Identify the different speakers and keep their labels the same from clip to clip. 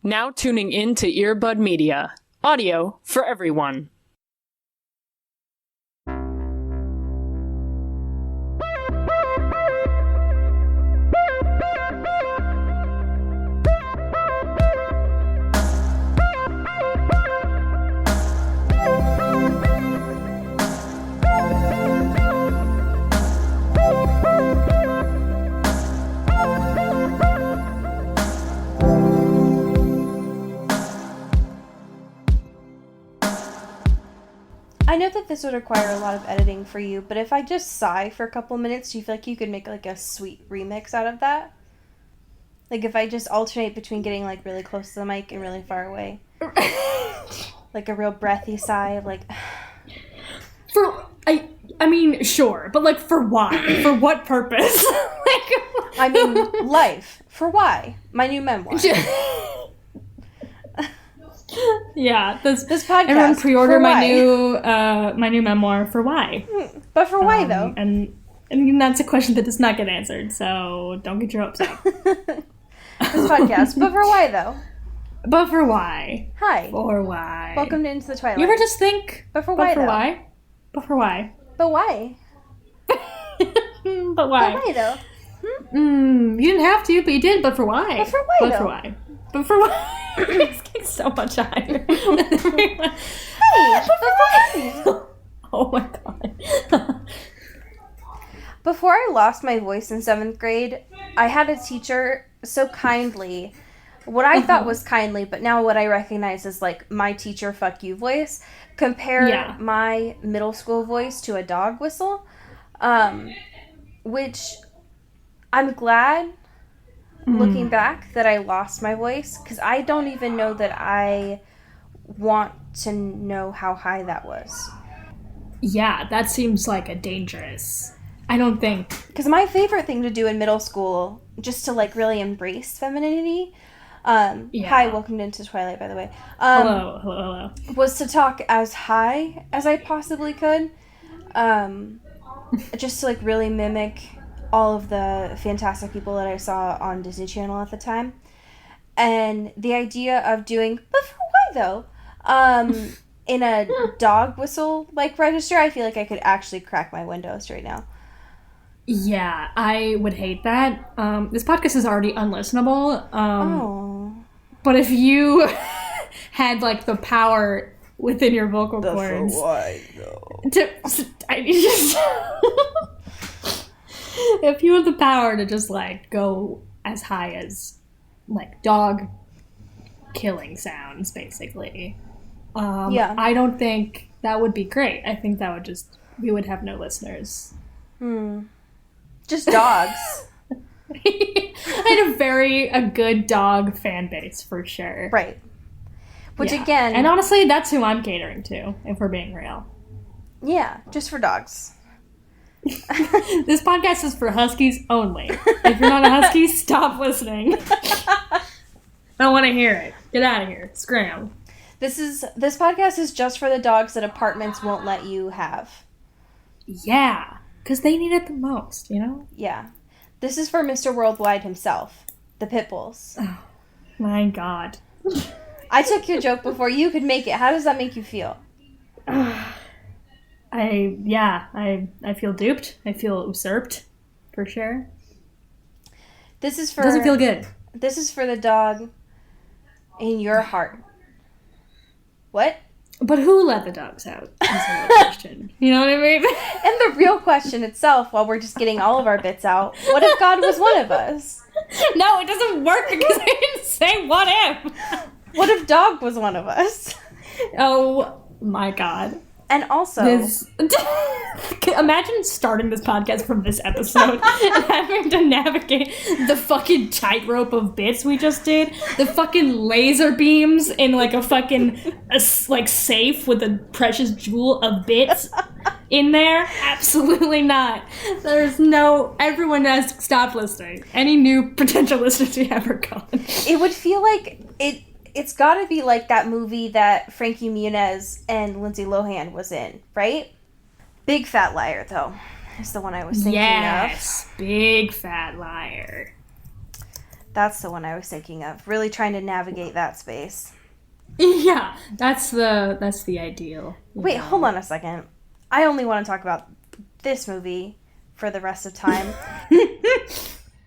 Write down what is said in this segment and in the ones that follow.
Speaker 1: Now tuning in to Earbud Media. Audio for everyone.
Speaker 2: I know that this would require a lot of editing for you, but if I just sigh for a couple minutes, do you feel like you could make like a sweet remix out of that? Like if I just alternate between getting like really close to the mic and really far away. Like a real breathy sigh of like...
Speaker 3: I mean, sure, but like for why? For what purpose?
Speaker 2: I mean, life. For why? My new memoir.
Speaker 3: Yeah, this
Speaker 2: podcast.
Speaker 3: Everyone pre-order my new memoir. For why?
Speaker 2: But for why though?
Speaker 3: And that's a question that does not get answered. So don't get your hopes up.
Speaker 2: This podcast. But for why though?
Speaker 3: But for why?
Speaker 2: Hi.
Speaker 3: For why?
Speaker 2: Welcome to Into the Twilight.
Speaker 3: You ever just think?
Speaker 2: But for why though?
Speaker 3: Why? But for why?
Speaker 2: But why?
Speaker 3: But why?
Speaker 2: But why though?
Speaker 3: You didn't have to, but you did. But for why?
Speaker 2: But for why
Speaker 3: But
Speaker 2: though?
Speaker 3: for why? But for why? It's getting so much higher.
Speaker 2: Hey, but for why?
Speaker 3: Oh my god.
Speaker 2: Before I lost my voice in 7th grade, I had a teacher so kindly, what I thought was kindly, but now what I recognize as like my teacher fuck you voice, compare my middle school voice to a dog whistle, which I'm glad, looking back, that I lost my voice, because I don't even know that I want to know how high that was.
Speaker 3: Yeah, that seems like a dangerous... I don't think...
Speaker 2: Because my favorite thing to do in middle school, just to like really embrace femininity... Hi, welcome to Into Twilight, by the way.
Speaker 3: Hello.
Speaker 2: Was to talk as high as I possibly could. Just to like really mimic all of the fantastic people that I saw on Disney Channel at the time. And the idea of doing, but for why though? In a dog whistle like register, I feel like I could actually crack my windows right now.
Speaker 3: Yeah, I would hate that. This podcast is already unlistenable. But if you had like the power within your vocal cords,
Speaker 2: why though?
Speaker 3: If you had the power to just like go as high as like dog killing sounds, basically, I don't think that would be great. I think that would we would have no listeners.
Speaker 2: Just dogs.
Speaker 3: I had a good dog fan base for sure.
Speaker 2: Right. Which again...
Speaker 3: And honestly, that's who I'm catering to, if we're being real.
Speaker 2: Yeah, just for dogs.
Speaker 3: This podcast is for huskies only. If you're not a husky, stop listening. I don't want to hear it. Get out of here. Scram.
Speaker 2: This podcast is just for the dogs that apartments won't let you have.
Speaker 3: Yeah, because they need it the most, you know?
Speaker 2: Yeah. This is for Mr. Worldwide himself. The pit bulls.
Speaker 3: Oh, my God.
Speaker 2: I took your joke before you could make it. How does that make you feel?
Speaker 3: I feel duped. I feel usurped, for sure.
Speaker 2: This is for...
Speaker 3: It doesn't feel good.
Speaker 2: This is for the dog in your heart. What?
Speaker 3: But who let the dogs out? That's another question. You know what I mean?
Speaker 2: And the real question itself, while we're just getting all of our bits out, what if God was one of us?
Speaker 3: No, it doesn't work because I didn't say what if.
Speaker 2: What if dog was one of us?
Speaker 3: Oh my God.
Speaker 2: And also...
Speaker 3: Imagine starting this podcast from this episode and having to navigate the fucking tightrope of bits we just did. The fucking laser beams in like a fucking safe with a precious jewel of bits in there. Absolutely not. There's no... Everyone has to stop listening. Any new potential listeners we have are gone.
Speaker 2: It would feel like... It's gotta be like that movie that Frankie Muniz and Lindsay Lohan was in, right? Big Fat Liar, though, is the one I was thinking of.
Speaker 3: Yes, Big Fat Liar.
Speaker 2: That's the one I was thinking of. Really trying to navigate that space.
Speaker 3: Yeah, that's the ideal.
Speaker 2: Wait, hold on a second. I only want to talk about this movie for the rest of time.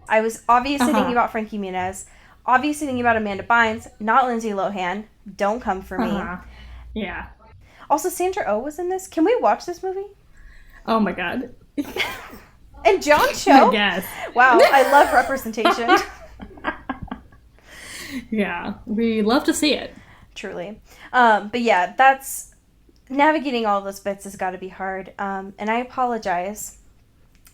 Speaker 2: I was obviously thinking about Frankie Muniz, obviously thinking about Amanda Bynes, not Lindsay Lohan. Don't come for me.
Speaker 3: Yeah.
Speaker 2: Also, Sandra Oh was in this. Can we watch this movie?
Speaker 3: Oh my god.
Speaker 2: And John Cho?
Speaker 3: I guess.
Speaker 2: Wow, I love representation.
Speaker 3: Yeah, we love to see it.
Speaker 2: Truly. But yeah, that's... Navigating all those bits has got to be hard. And I apologize.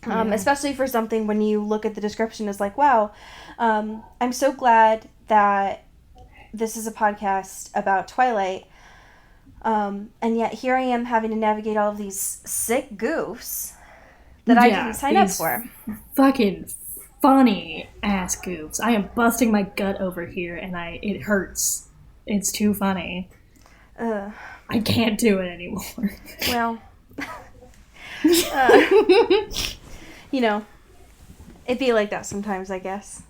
Speaker 2: Especially for something when you look at the description as like, wow, I'm so glad that this is a podcast about Twilight. And yet here I am having to navigate all of these sick goofs that I didn't sign up for.
Speaker 3: Fucking funny ass goofs. I am busting my gut over here and it hurts. It's too funny. I can't do it anymore.
Speaker 2: Well, you know, it'd be like that sometimes, I guess.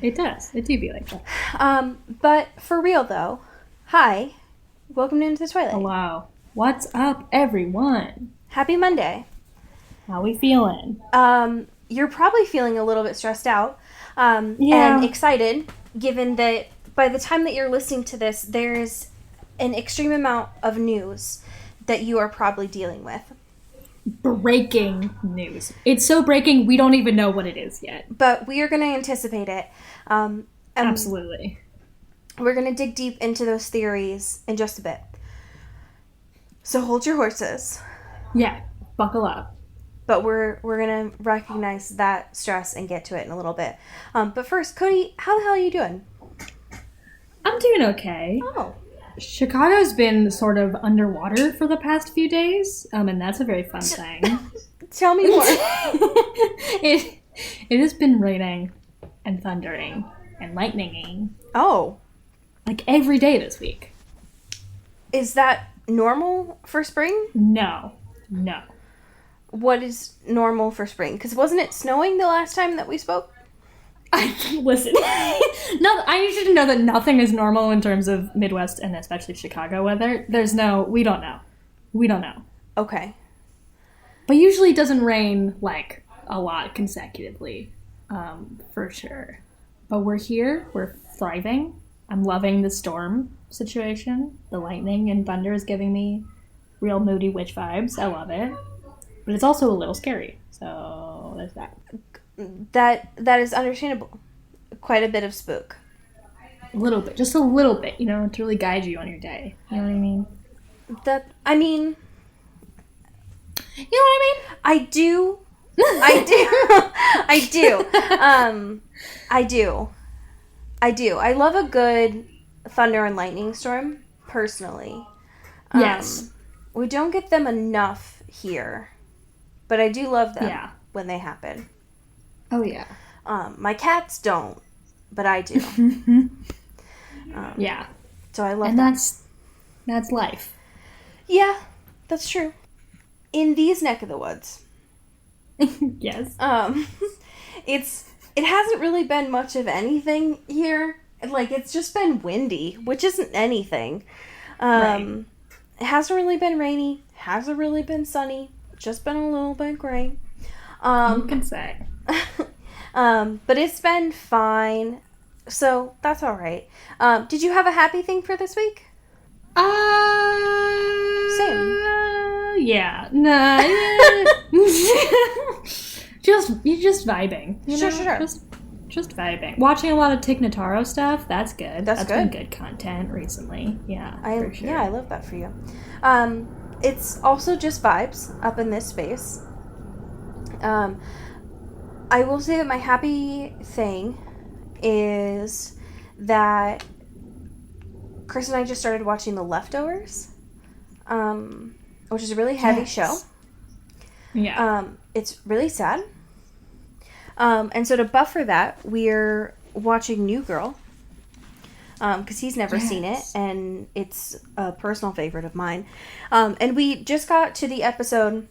Speaker 3: It does. It do be like that.
Speaker 2: But for real though, hi, welcome into Twilight.
Speaker 3: Hello. What's up, everyone?
Speaker 2: Happy Monday.
Speaker 3: How we feeling?
Speaker 2: You're probably feeling a little bit stressed out, and excited, given that by the time that you're listening to this, there's an extreme amount of news that you are probably dealing with.
Speaker 3: Breaking news. It's so breaking, we don't even know what it is yet.
Speaker 2: But we are going to anticipate it.
Speaker 3: Absolutely.
Speaker 2: We're going to dig deep into those theories in just a bit. So hold your horses.
Speaker 3: Yeah, buckle up.
Speaker 2: But we're going to recognize that stress and get to it in a little bit. But first, Cody, how the hell are you doing?
Speaker 3: I'm doing okay.
Speaker 2: Oh.
Speaker 3: Chicago's been sort of underwater for the past few days, and that's a very fun thing.
Speaker 2: Tell me more.
Speaker 3: It has been raining and thundering and lightninging.
Speaker 2: Oh.
Speaker 3: Like every day this week.
Speaker 2: Is that normal for spring?
Speaker 3: No.
Speaker 2: What is normal for spring? Because wasn't it snowing the last time that we spoke?
Speaker 3: Listen, no, I need you to know that nothing is normal in terms of Midwest and especially Chicago weather. We don't know.
Speaker 2: Okay.
Speaker 3: But usually it doesn't rain, like, a lot consecutively, for sure. But we're here, we're thriving. I'm loving the storm situation. The lightning and thunder is giving me real moody witch vibes. I love it. But it's also a little scary, so there's that.
Speaker 2: That is understandable. Quite a bit of spook.
Speaker 3: A little bit. Just a little bit, to really guide you on your day. You know what I mean?
Speaker 2: I mean...
Speaker 3: You know what I mean?
Speaker 2: I do. I do. I love a good thunder and lightning storm, personally.
Speaker 3: Yes.
Speaker 2: We don't get them enough here. But I do love them when they happen.
Speaker 3: Oh, yeah.
Speaker 2: My cats don't, but I do.
Speaker 3: Yeah.
Speaker 2: So I love
Speaker 3: and
Speaker 2: that.
Speaker 3: That's life.
Speaker 2: Yeah, that's true. In these neck of the woods.
Speaker 3: Yes.
Speaker 2: It hasn't really been much of anything here. Like, it's just been windy, which isn't anything.
Speaker 3: Right.
Speaker 2: It hasn't really been rainy. Hasn't really been sunny. Just been a little bit gray.
Speaker 3: You can say.
Speaker 2: But it's been fine. So, that's alright. Did you have a happy thing for this week? Same.
Speaker 3: Yeah. Nah. You're just vibing.
Speaker 2: Sure.
Speaker 3: Just vibing. Watching a lot of Tig Notaro stuff. That's good.
Speaker 2: That's
Speaker 3: been good content recently. Yeah, for sure.
Speaker 2: Yeah, I love that for you. It's also just vibes up in this space. I will say that my happy thing is that Chris and I just started watching The Leftovers, which is a really heavy show.
Speaker 3: Yeah.
Speaker 2: It's really sad. And so to buffer that, we're watching New Girl, because he's never seen it, and it's a personal favorite of mine. And we just got to the episode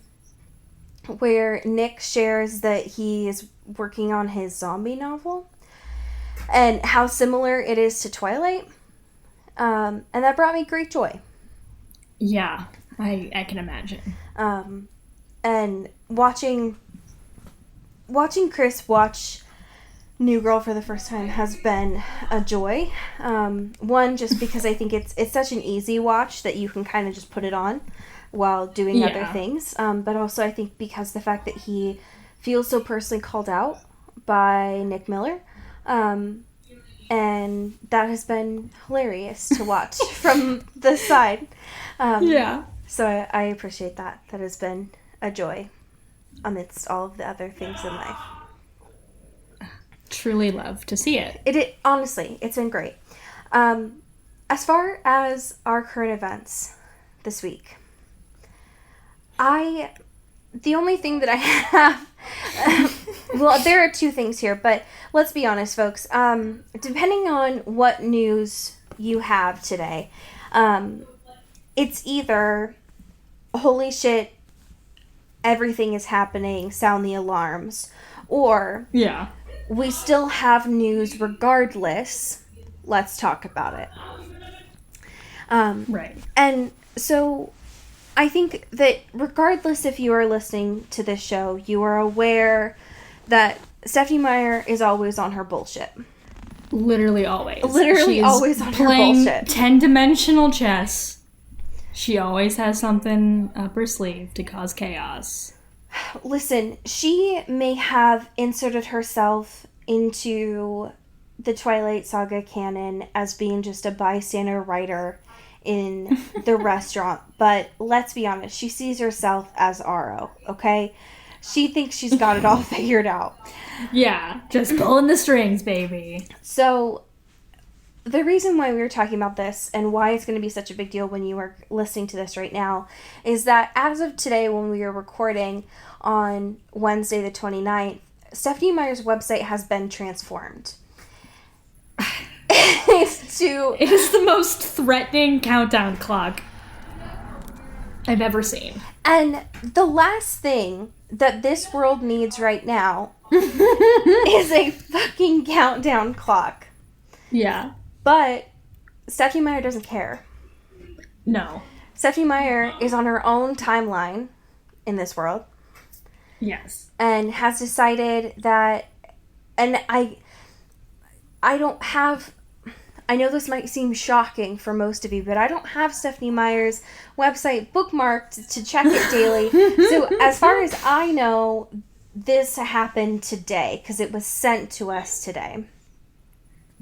Speaker 2: where Nick shares that he is working on his zombie novel. and how similar it is to Twilight. And that brought me great joy.
Speaker 3: Yeah, I can imagine.
Speaker 2: And watching Chris watch New Girl for the first time has been a joy. One, just because I think it's such an easy watch that you can kind of just put it on while doing other things. But also I think because the fact that he feels so personally called out by Nick Miller. And that has been hilarious to watch from the side. So I appreciate that. That has been a joy amidst all of the other things in life.
Speaker 3: Truly love to see it.
Speaker 2: Honestly, it's been great. As far as our current events this week, the only thing that I have, well, there are two things here, but let's be honest, folks. Depending on what news you have today, it's either, holy shit, everything is happening, sound the alarms, or we still have news regardless, let's talk about it.
Speaker 3: Right.
Speaker 2: And so I think that regardless if you are listening to this show, you are aware that Stephenie Meyer is always on her bullshit.
Speaker 3: Literally always.
Speaker 2: She's always on her bullshit.
Speaker 3: 10-dimensional chess. She always has something up her sleeve to cause chaos.
Speaker 2: Listen, she may have inserted herself into the Twilight Saga canon as being just a bystander writer in the restaurant, but let's be honest, she sees herself as Aro, okay? She thinks she's got it all figured out.
Speaker 3: Yeah, just pulling the strings, baby.
Speaker 2: So, the reason why we were talking about this and why it's going to be such a big deal when you are listening to this right now is that as of today, when we are recording on Wednesday the 29th, Stephenie Meyer's website has been transformed.
Speaker 3: It is the most threatening countdown clock I've ever seen.
Speaker 2: And the last thing that this world needs right now is a fucking countdown clock.
Speaker 3: Yeah.
Speaker 2: But Stephenie Meyer doesn't care.
Speaker 3: No.
Speaker 2: Stephenie Meyer is on her own timeline in this world.
Speaker 3: Yes.
Speaker 2: And has decided that, and I don't have, I know this might seem shocking for most of you, but I don't have Stephenie Meyer's website bookmarked to check it daily. So as far as I know, this happened today because it was sent to us today.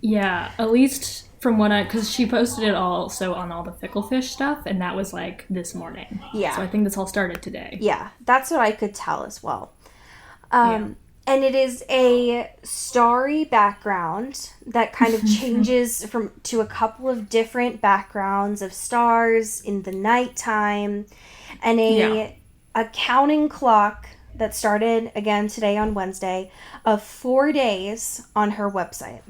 Speaker 3: Yeah, at least from what because she posted it also on all the Fickle Fish stuff, and that was like this morning.
Speaker 2: Yeah.
Speaker 3: So I think this all started today.
Speaker 2: Yeah, that's what I could tell as well. And it is a starry background that kind of changes to a couple of different backgrounds of stars in the nighttime, and a counting clock that started again today on Wednesday of 4 days on her website.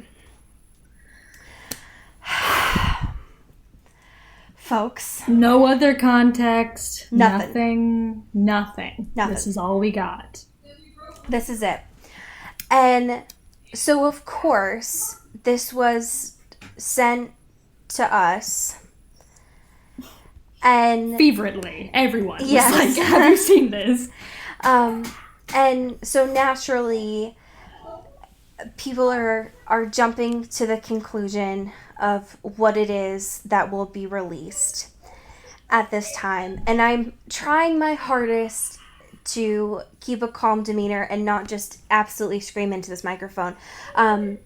Speaker 2: Folks.
Speaker 3: No other context.
Speaker 2: Nothing.
Speaker 3: Nothing. This is all we got.
Speaker 2: This is it. And so, of course, this was sent to us. And
Speaker 3: fervently, everyone was
Speaker 2: yes.
Speaker 3: like, have you seen this?
Speaker 2: And so naturally, people are jumping to the conclusion of what it is that will be released at this time. And I'm trying my hardest to keep a calm demeanor and not just absolutely scream into this microphone and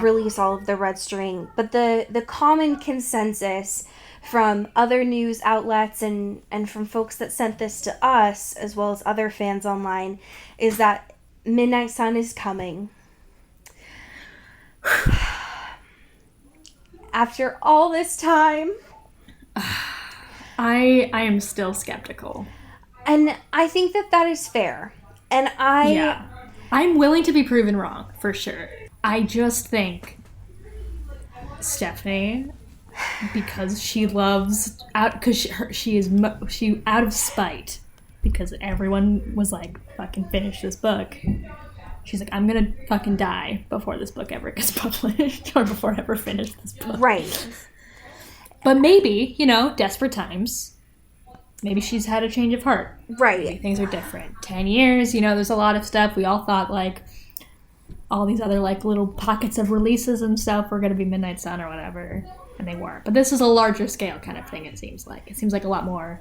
Speaker 2: release all of the red string. But the common consensus from other news outlets and from folks that sent this to us, as well as other fans online, is that Midnight Sun is coming. After all this time,
Speaker 3: I am still skeptical.
Speaker 2: And I think that is fair. And
Speaker 3: I'm willing to be proven wrong, for sure. I just think Stephenie, because she loves she out of spite, because everyone was like, fucking finish this book. She's like, I'm gonna fucking die before this book ever gets published, or before I ever finish this book.
Speaker 2: Right.
Speaker 3: But maybe, desperate times. Maybe she's had a change of heart.
Speaker 2: Right.
Speaker 3: Maybe things are different. 10 years, there's a lot of stuff. We all thought, like, all these other, like, little pockets of releases and stuff were gonna be Midnight Sun or whatever. And they weren't. But this is a larger scale kind of thing, it seems like. It seems like a lot more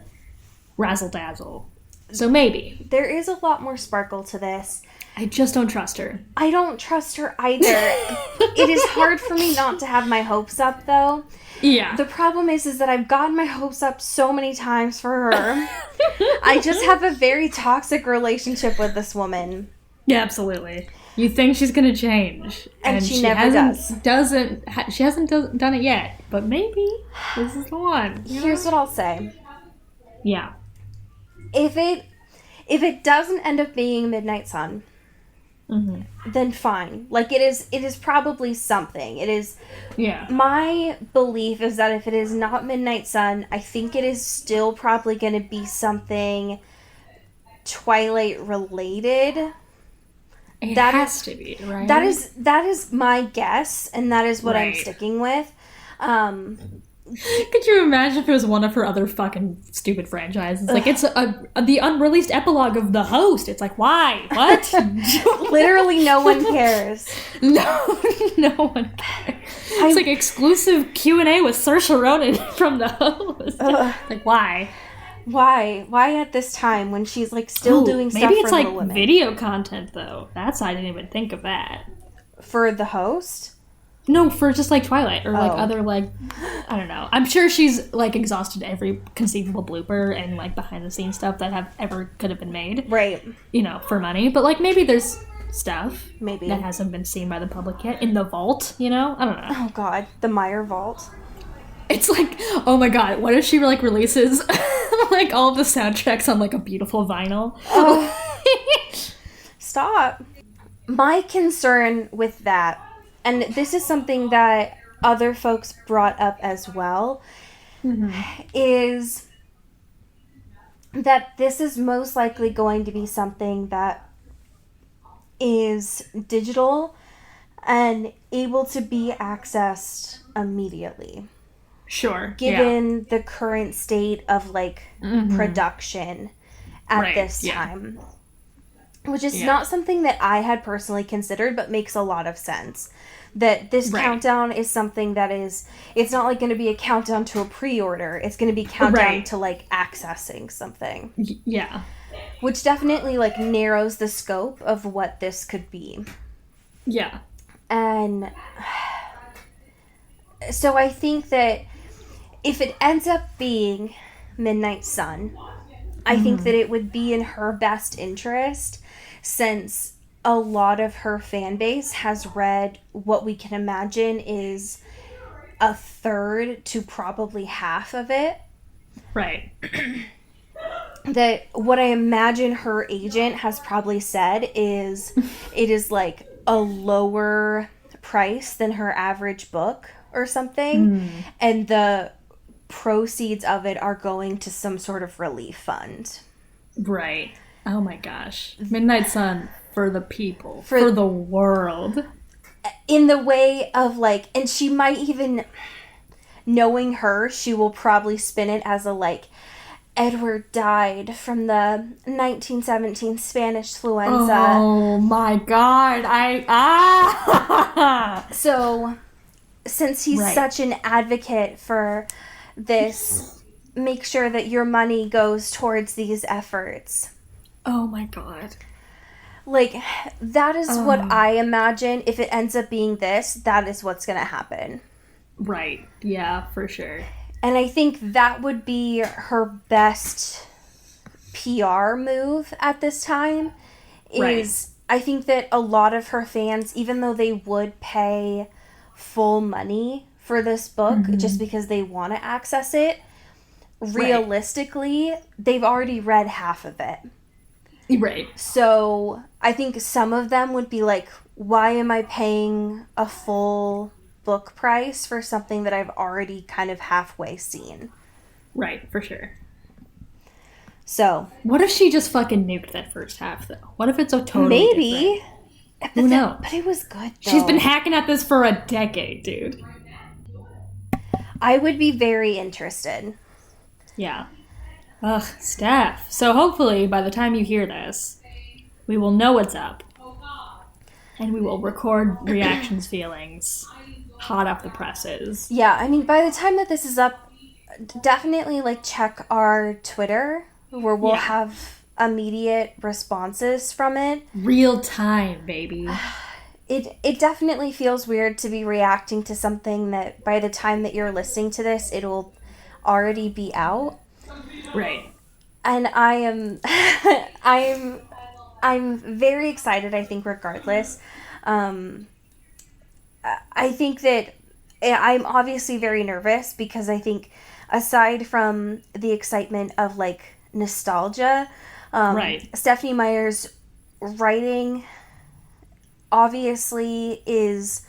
Speaker 3: razzle-dazzle. So maybe.
Speaker 2: There is a lot more sparkle to this.
Speaker 3: I just don't trust her.
Speaker 2: I don't trust her either. It is hard for me not to have my hopes up, though.
Speaker 3: Yeah.
Speaker 2: The problem is that I've gotten my hopes up so many times for her. I just have a very toxic relationship with this woman.
Speaker 3: Yeah, absolutely. You think she's gonna change,
Speaker 2: and she never does.
Speaker 3: She hasn't done it yet, but maybe this is the one.
Speaker 2: Here's what I'll say.
Speaker 3: Yeah.
Speaker 2: If it doesn't end up being Midnight Sun, then fine. Like, it is probably something. It is.
Speaker 3: Yeah.
Speaker 2: My belief is that if it is not Midnight Sun, I think it is still probably going to be something Twilight related.
Speaker 3: It has to be, right?
Speaker 2: That is my guess, and that is what I'm sticking with.
Speaker 3: Could you imagine if it was one of her other fucking stupid franchises? Like, it's the unreleased epilogue of The Host. It's like, why? What?
Speaker 2: Literally no one cares.
Speaker 3: No one cares. It's like exclusive Q&A with Saoirse Ronan from The Host. Like, why?
Speaker 2: Why at this time when she's, like, still doing stuff for Little Women?
Speaker 3: Maybe it's, like, video content, though. I didn't even think of that.
Speaker 2: For The Host?
Speaker 3: No, for just, like, Twilight, or, like, other, like, I don't know. I'm sure she's, like, exhausted every conceivable blooper and, like, behind-the-scenes stuff that could have been made.
Speaker 2: Right.
Speaker 3: For money. But, like, maybe there's stuff
Speaker 2: maybe
Speaker 3: that hasn't been seen by the public yet in the vault, I don't know.
Speaker 2: Oh, God. The Meyer vault.
Speaker 3: It's like, oh my god, what if she, like, releases, like, all of the soundtracks on, like, a beautiful vinyl?
Speaker 2: Oh. Stop. My concern with that, and this is something that other folks brought up as well, is that this is most likely going to be something that is digital and able to be accessed immediately.
Speaker 3: Sure.
Speaker 2: Given the current state of, like, production at this time. Which is not something that I had personally considered, but makes a lot of sense. That this countdown is something that is... It's not, like, going to be a countdown to a pre-order. It's going to be countdown to, like, accessing something.
Speaker 3: Yeah.
Speaker 2: Which definitely, like, narrows the scope of what this could be.
Speaker 3: Yeah.
Speaker 2: And... So I think that if it ends up being Midnight Sun, I think that it would be in her best interest, since a lot of her fan base has read what we can imagine is a third to probably half of it.
Speaker 3: Right.
Speaker 2: That what I imagine her agent has probably said is it is like a lower price than her average book or something, and the proceeds of it are going to some sort of relief fund.
Speaker 3: Right. Oh my gosh. Midnight Sun for the people. For the world.
Speaker 2: In the way of, like, and she might even, knowing her, she will probably spin it as a, like, Edward died from the 1917 Spanish influenza.
Speaker 3: Oh my god.
Speaker 2: So, since he's such an advocate for this, make sure that your money goes towards these efforts.
Speaker 3: Oh my god.
Speaker 2: Like, that is what I imagine. If it ends up being this, that is what's going to happen.
Speaker 3: Right. Yeah, for sure.
Speaker 2: And I think that would be her best PR move at this time. I think that a lot of her fans, even though they would pay full money for this book just because they want to access it, realistically, they've already read half of it.
Speaker 3: Right.
Speaker 2: So I think some of them would be like, why am I paying a full book price for something that I've already kind of halfway seen?
Speaker 3: Right, for sure.
Speaker 2: So.
Speaker 3: What if she just fucking nuked that first half, though? What if it's a totally different? Who knows?
Speaker 2: But it was good, though.
Speaker 3: She's been hacking at this for a decade, dude.
Speaker 2: I would be very interested.
Speaker 3: Yeah. Ugh, Steph. So hopefully, by the time you hear this, we will know what's up. And we will record reactions, feelings, hot off the presses.
Speaker 2: Yeah, I mean, by the time that this is up, definitely, like, check our Twitter, where we'll have immediate responses from it.
Speaker 3: Real time, baby.
Speaker 2: It definitely feels weird to be reacting to something that by the time that you're listening to this, it'll already be out.
Speaker 3: Right.
Speaker 2: And I'm very excited, I think, regardless. I think that I'm obviously very nervous because I think aside from the excitement of, like, nostalgia, Stephenie Meyer's writing obviously is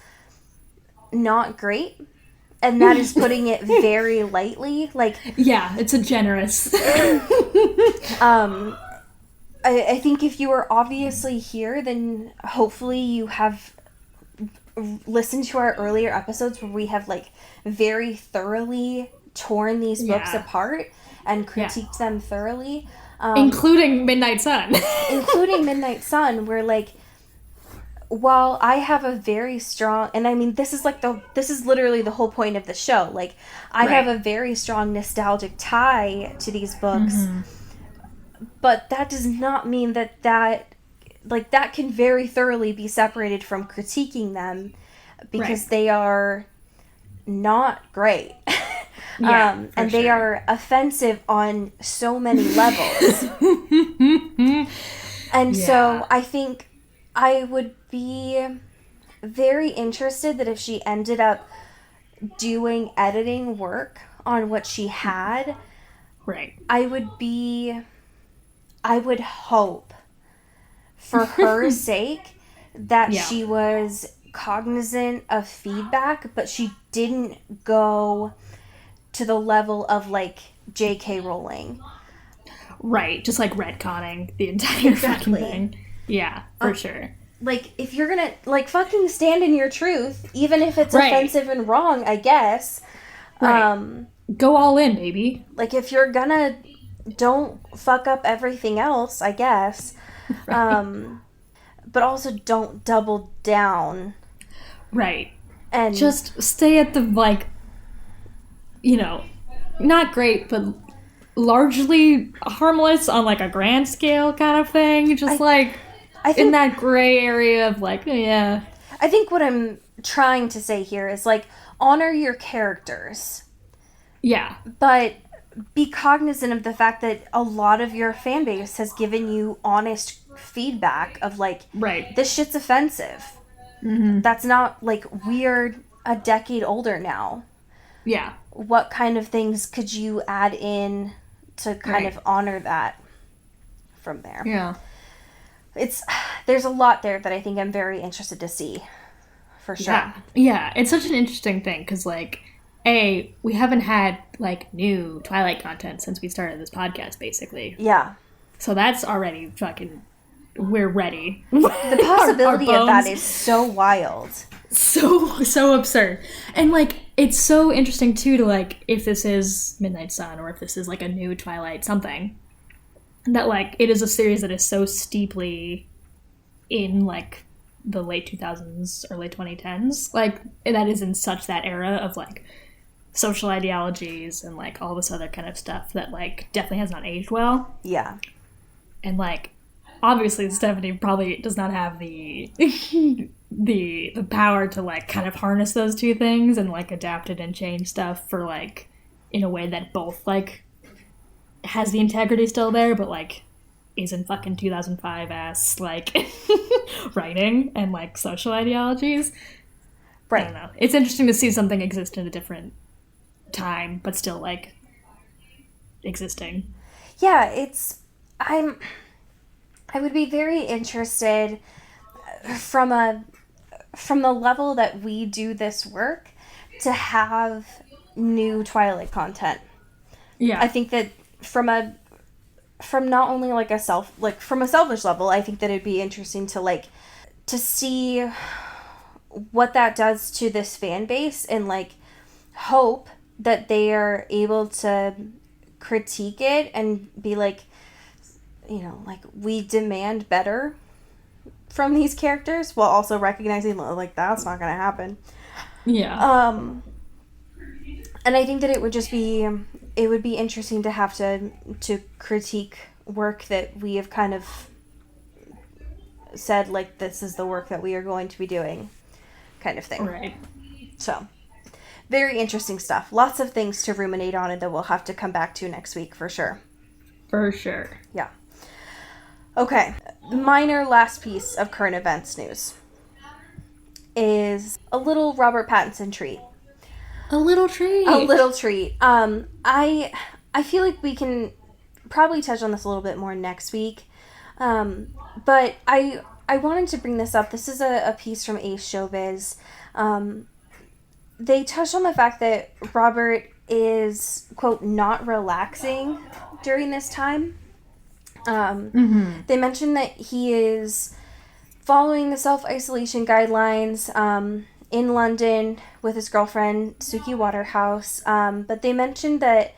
Speaker 2: not great. And that is putting it very lightly. Like,
Speaker 3: yeah, it's a generous.
Speaker 2: I think if you are obviously here, then hopefully you have listened to our earlier episodes where we have, like, very thoroughly torn these books apart and critiqued them thoroughly.
Speaker 3: Including Midnight Sun.
Speaker 2: Including Midnight Sun, where, like, while I have a very strong, and I mean, this is literally the whole point of the show. Like, I have a very strong nostalgic tie to these books, but that does not mean that can very thoroughly be separated from critiquing them because they are not great. And they are offensive on so many levels. And so I think I would be very interested that if she ended up doing editing work on what she had, I would hope for her sake that she was cognizant of feedback, but she didn't go to the level of, like, J.K. Rowling.
Speaker 3: Right, just, like, retconning the entire fucking thing. Yeah, for sure.
Speaker 2: Like, if you're gonna, like, fucking stand in your truth, even if it's offensive and wrong, I guess.
Speaker 3: Go all in, baby.
Speaker 2: Like, if you're gonna, don't fuck up everything else, I guess. But also don't double down.
Speaker 3: Right.
Speaker 2: And
Speaker 3: just stay at the, like, you know, not great, but largely harmless on, like, a grand scale kind of thing. Just, I think, in that gray area of, like, I
Speaker 2: think what I'm trying to say here is, like, honor your characters.
Speaker 3: Yeah.
Speaker 2: But be cognizant of the fact that a lot of your fan base has given you honest feedback of, like, this shit's offensive. Mm-hmm. That's not, like, we're a decade older now.
Speaker 3: Yeah.
Speaker 2: What kind of things could you add in to kind of honor that from there?
Speaker 3: Yeah.
Speaker 2: There's a lot there that I think I'm very interested to see, for sure.
Speaker 3: Yeah, it's such an interesting thing, because, like, we haven't had, like, new Twilight content since we started this podcast, basically.
Speaker 2: Yeah.
Speaker 3: So that's already fucking, we're ready.
Speaker 2: The possibility of that is so wild.
Speaker 3: So absurd. And, like, it's so interesting, too, to, like, if this is Midnight Sun, or if this is, like, a new Twilight something, that, like, it is a series that is so steeply in, like, the late 2000s, early 2010s. Like, that is in such that era of, like, social ideologies and, like, all this other kind of stuff that, like, definitely has not aged well.
Speaker 2: Yeah.
Speaker 3: And, like, obviously Stephenie probably does not have the the power to, like, kind of harness those two things and, like, adapt it and change stuff for, like, in a way that both, like, has the integrity still there, but, like, isn't fucking 2005 ass, like, writing and, like, social ideologies.
Speaker 2: Right.
Speaker 3: I don't know. It's interesting to see something exist in a different time, but still, like, existing.
Speaker 2: Yeah, I would be very interested from the level that we do this work to have new Twilight content.
Speaker 3: Yeah.
Speaker 2: I think that from not only, like, from a selfish level, I think that it'd be interesting to, like, to see what that does to this fan base, and like hope that they are able to critique it and be like, you know, like, we demand better from these characters, while also recognizing like that's not gonna happen.
Speaker 3: Yeah.
Speaker 2: And I think that it would be interesting to have to critique work that we have kind of said, like, this is the work that we are going to be doing, kind of thing.
Speaker 3: Right.
Speaker 2: So, very interesting stuff. Lots of things to ruminate on, and that we'll have to come back to next week for sure.
Speaker 3: For sure.
Speaker 2: Yeah. Okay. Minor last piece of current events news is a little Robert Pattinson treat.
Speaker 3: A little treat.
Speaker 2: A little treat. I feel like we can probably touch on this a little bit more next week. But I wanted to bring this up. This is a piece from Ace Showbiz. They touched on the fact that Robert is, quote, not relaxing during this time. They mentioned that he is following the self-isolation guidelines in London with his girlfriend, Suki Waterhouse. But they mentioned that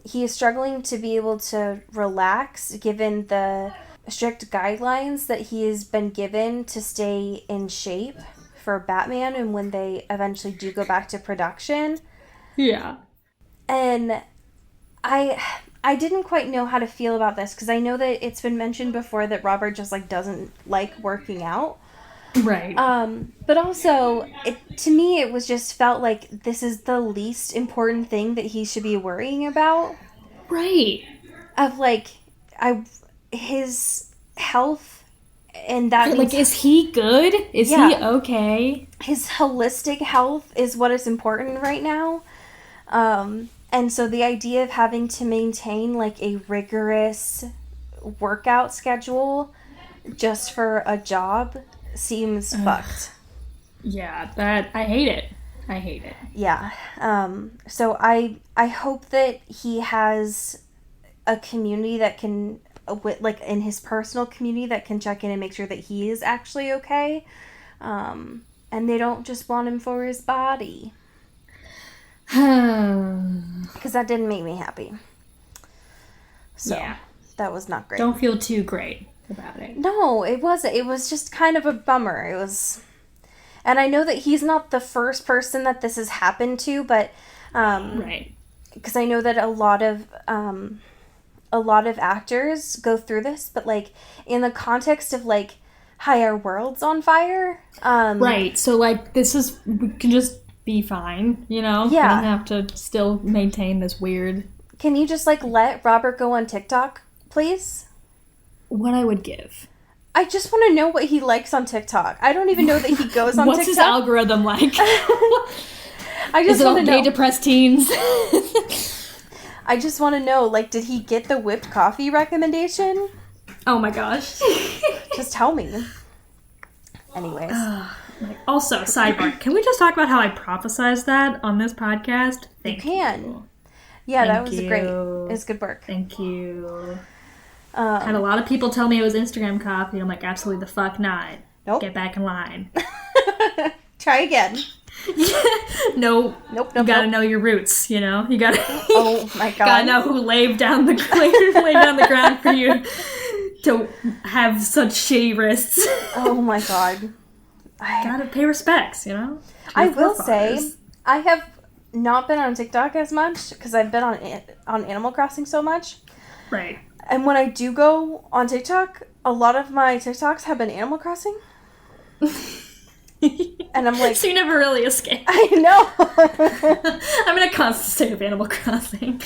Speaker 2: he is struggling to be able to relax given the strict guidelines that he has been given to stay in shape for Batman and when they eventually do go back to production.
Speaker 3: Yeah.
Speaker 2: And I didn't quite know how to feel about this, because I know that it's been mentioned before that Robert just like doesn't like working out.
Speaker 3: Right.
Speaker 2: But also, to me, it was just felt like this is the least important thing that he should be worrying about.
Speaker 3: Right.
Speaker 2: Of like, his health, and that means,
Speaker 3: like, is he good? Is he okay?
Speaker 2: His holistic health is what is important right now. And so the idea of having to maintain like a rigorous workout schedule just for a job seems fucked.
Speaker 3: Yeah, I hate it. I hate it.
Speaker 2: Yeah. So I hope that he has a community that can, like in his personal community, that can check in and make sure that he is actually okay. And they don't just want him for his body. Because that didn't make me happy. So, yeah. That was not great.
Speaker 3: Don't feel too great about it.
Speaker 2: No, it wasn't. It was just kind of a bummer. It was... And I know that he's not the first person that this has happened to, but...
Speaker 3: right.
Speaker 2: Because I know that a lot of actors go through this, but, like, in the context of, like, hi, our world's on fire.
Speaker 3: Right, so, like, we can just be fine, you know?
Speaker 2: Yeah.
Speaker 3: We don't have to still maintain this weird...
Speaker 2: Can you just, like, let Robert go on TikTok, please?
Speaker 3: What I would give.
Speaker 2: I just want to know what he likes on TikTok. I don't even know that he goes on
Speaker 3: What's
Speaker 2: TikTok.
Speaker 3: What's his algorithm like?
Speaker 2: I just want to know.
Speaker 3: Gay depressed teens?
Speaker 2: I just want to know, like, did he get the whipped coffee recommendation?
Speaker 3: Oh my gosh.
Speaker 2: Just tell me. Anyways.
Speaker 3: Also, sidebar, can we just talk about how I prophesized that on this podcast?
Speaker 2: You can. Yeah, that was great. It was good work.
Speaker 3: Thank you. Had a lot of people tell me it was Instagram copy. I'm like, absolutely the fuck not.
Speaker 2: Nope.
Speaker 3: Get back in line.
Speaker 2: Try again.
Speaker 3: Nope. You gotta know your roots, you know? You gotta...
Speaker 2: Oh my god.
Speaker 3: Gotta know who laid down the ground for you to have such shitty wrists.
Speaker 2: Oh my god.
Speaker 3: Gotta pay respects, you know?
Speaker 2: I will say, I have not been on TikTok as much because I've been on Animal Crossing so much.
Speaker 3: Right.
Speaker 2: And when I do go on TikTok, a lot of my TikToks have been Animal Crossing. And I'm like...
Speaker 3: So you never really escape.
Speaker 2: I know.
Speaker 3: I'm in a constant state of Animal Crossing.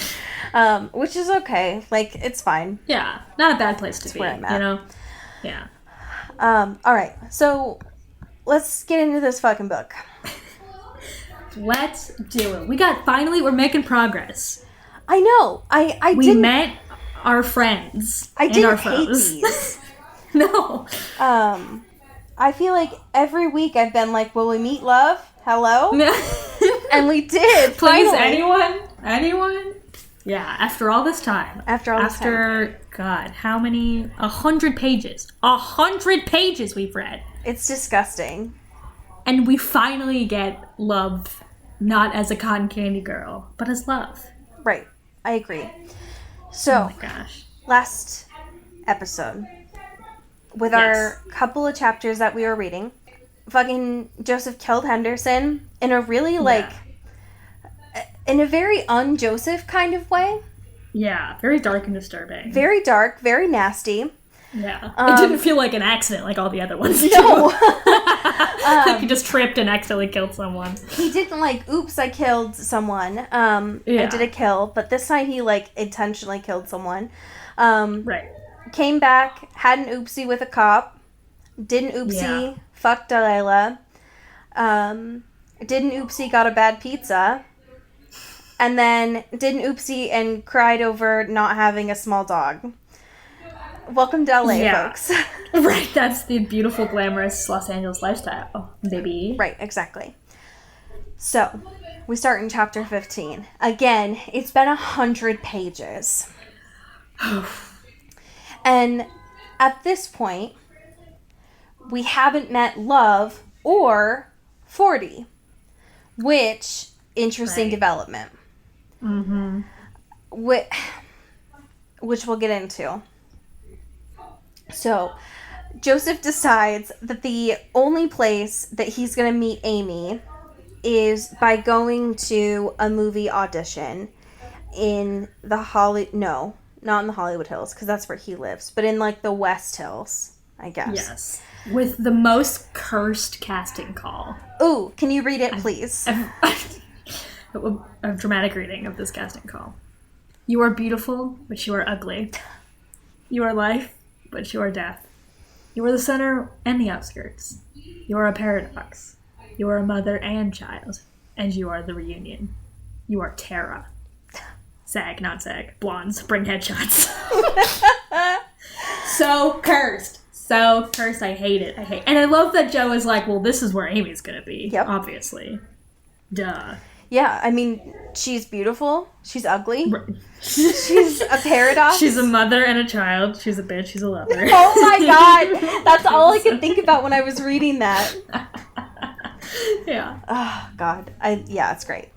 Speaker 2: Which is okay. Like, it's fine.
Speaker 3: Yeah. Not a bad place to be,
Speaker 2: where I'm at.
Speaker 3: You know? Yeah.
Speaker 2: Alright. So, let's get into this fucking book.
Speaker 3: Let's do it. We're making progress.
Speaker 2: I know.
Speaker 3: We met our friends.
Speaker 2: I
Speaker 3: and
Speaker 2: didn't
Speaker 3: our
Speaker 2: hate
Speaker 3: foes.
Speaker 2: these.
Speaker 3: No.
Speaker 2: I feel like every week I've been like, will we meet love? Hello? And we did.
Speaker 3: Please,
Speaker 2: finally.
Speaker 3: anyone? Yeah, after all this time.
Speaker 2: After,
Speaker 3: God, how many? 100 pages. 100 pages we've read.
Speaker 2: It's disgusting.
Speaker 3: And we finally get love, not as a cotton candy girl, but as love.
Speaker 2: Right. I agree. So,
Speaker 3: Oh my gosh.
Speaker 2: last episode, with our couple of chapters that we were reading, fucking Joseph killed Henderson in a really, in a very un-Joseph kind of way.
Speaker 3: Yeah, very dark and disturbing.
Speaker 2: Very dark, very nasty.
Speaker 3: Yeah. It didn't feel like an accident like all the other ones.
Speaker 2: No.
Speaker 3: Like he just tripped and accidentally killed someone.
Speaker 2: He didn't oops, I killed someone. I did a kill, but this time he intentionally killed someone.
Speaker 3: Right.
Speaker 2: Came back, had an oopsie with a cop. Did an oopsie, fucked Delilah. Did an oopsie, got a bad pizza. And then did an oopsie and cried over not having a small dog. Welcome to LA, folks.
Speaker 3: Right, that's the beautiful, glamorous Los Angeles lifestyle, baby.
Speaker 2: Right, exactly. So, we start in chapter 15. Again, it's been 100 pages. And at this point, we haven't met Love or 40, which, interesting development.
Speaker 3: Mm-hmm.
Speaker 2: Which we'll get into. So, Joseph decides that the only place that he's going to meet Amy is by going to a movie audition in the not in the Hollywood Hills, because that's where he lives, but in the West Hills, I guess.
Speaker 3: Yes. With the most cursed casting call.
Speaker 2: Ooh, can you read it, please?
Speaker 3: A dramatic reading of this casting call. You are beautiful, but you are ugly. You are life, but you are death. You are the center and the outskirts. You are a paradox. You are a mother and child. And you are the reunion. You are Tara. Sag, not sag. Blondes, bring headshots. So cursed. So cursed. I hate it. And I love that Joe is like, well, this is where Amy's gonna be.
Speaker 2: Yep.
Speaker 3: Obviously. Duh.
Speaker 2: Yeah, I mean, she's beautiful. She's ugly. She's a paradox.
Speaker 3: She's a mother and a child. She's a bitch. She's a lover.
Speaker 2: Oh my god. That's all I could think about when I was reading that.
Speaker 3: Yeah.
Speaker 2: Oh god. It's great.